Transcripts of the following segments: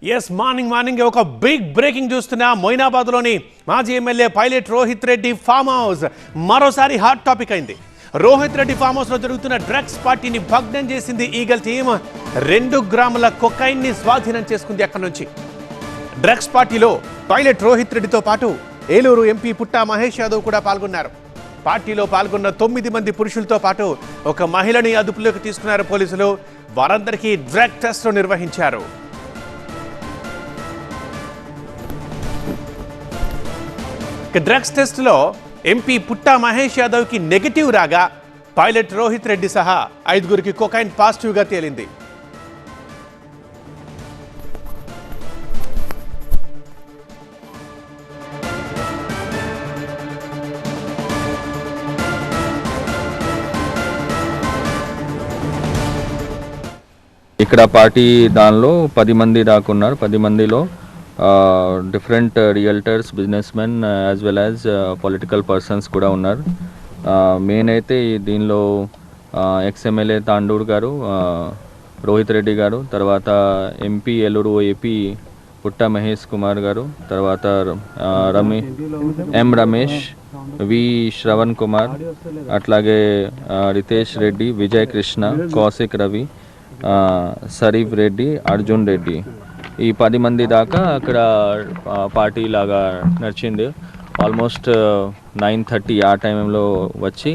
Yes morning ఒక big breaking చూస్తున్నా మొయినాబాద్లోని మాజీ MLA pilot Rohit Reddy farm house మరోసారి హాట్ టాపిక్ అయింది. రోహిత్ రెడ్డి ఫామ్ హౌస్ లో జరుగుతున్న డ్రగ్స్ పార్టీని భగ్నం చేసింది ఈగల్ టీమ్. 2 గ్రాముల కొకైన్ ని స్వాధీనం చేసుకుంది. అక్కడి నుంచి డ్రగ్స్ పార్టీలో పైలట్ రోహిత్ రెడ్డితో పాటు ఏలూరు ఎంపీ పుట్టా మహేష్ యాదవ్ కూడా పాల్గొన్నారు. పార్టీలో పాల్గొన్న 9 మంది పురుషులతో పాటు ఒక మహిళని అదుపులోకి తీసుకున్నారు పోలీసులు. వారందరికీ డ్రగ్ టెస్ట్ నిర్వహించారు. డ్రగ్స్ టెస్ట్ లో ఎంపీ పుట్టా మహేష్ యాదవ్ కి నెగటివ్ రాగా పైలట్ రోహిత్ రెడ్డి సహా 5గురికి కొకైన్ పాజిటివ్ గా తేలింది. ఇక్కడ పార్టీ దానిలో 10 మంది దాకా ఉన్నారు. 10 మందిలో different realtors, business men as well as political persons కూడా ఉన్నారు. మెయిన్ అయితే దీనిలో ఎక్స్ఎమ్మెల్యే తాండూర్ గారు, రోహిత్ రెడ్డి గారు, తర్వాత ఎంపీ ఏలూరు ఏపీ పుట్టా మహేష్ కుమార్ గారు, తర్వాత రమేష్, వి శ్రవణ్ కుమార్, అట్లాగే రితేష్ రెడ్డి, విజయ్ కృష్ణ, కౌశిక్ రవి, సరీఫ్ రెడ్డి, అర్జున్ రెడ్డి, ఈ 10 మంది దాకా అక్కడ పార్టీ లాగా నడిచింది. ఆల్మోస్ట్ 9:30 ఆ టైంలో వచ్చి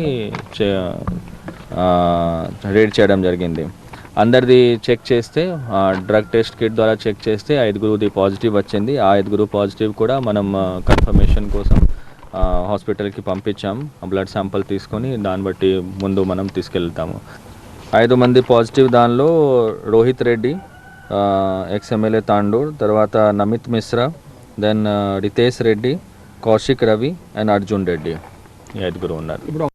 రేడ్ చేయడం జరిగింది. అందరిది చెక్ చేస్తే డ్రగ్ టెస్ట్ కిట్ ద్వారా చెక్ చేస్తే 5గురుది పాజిటివ్ వచ్చింది. ఆ 5గురు పాజిటివ్ కూడా మనం కన్ఫర్మేషన్ కోసం హాస్పిటల్కి పంపించాం. బ్లడ్ శాంపుల్ తీసుకొని దాన్ని బట్టి ముందు మనం తీసుకెళ్తాము. 5 మంది పాజిటివ్ దానిలో రోహిత్ రెడ్డి, ఎక్స్ఎమ్మెల్యే తాండూర్, తర్వాత నమిత్ మిశ్రా, దెన్ రితేష్ రెడ్డి, కౌశిక్ రవి అండ్ అర్జున్ రెడ్డి, ఈ 5గురు ఉన్నారు.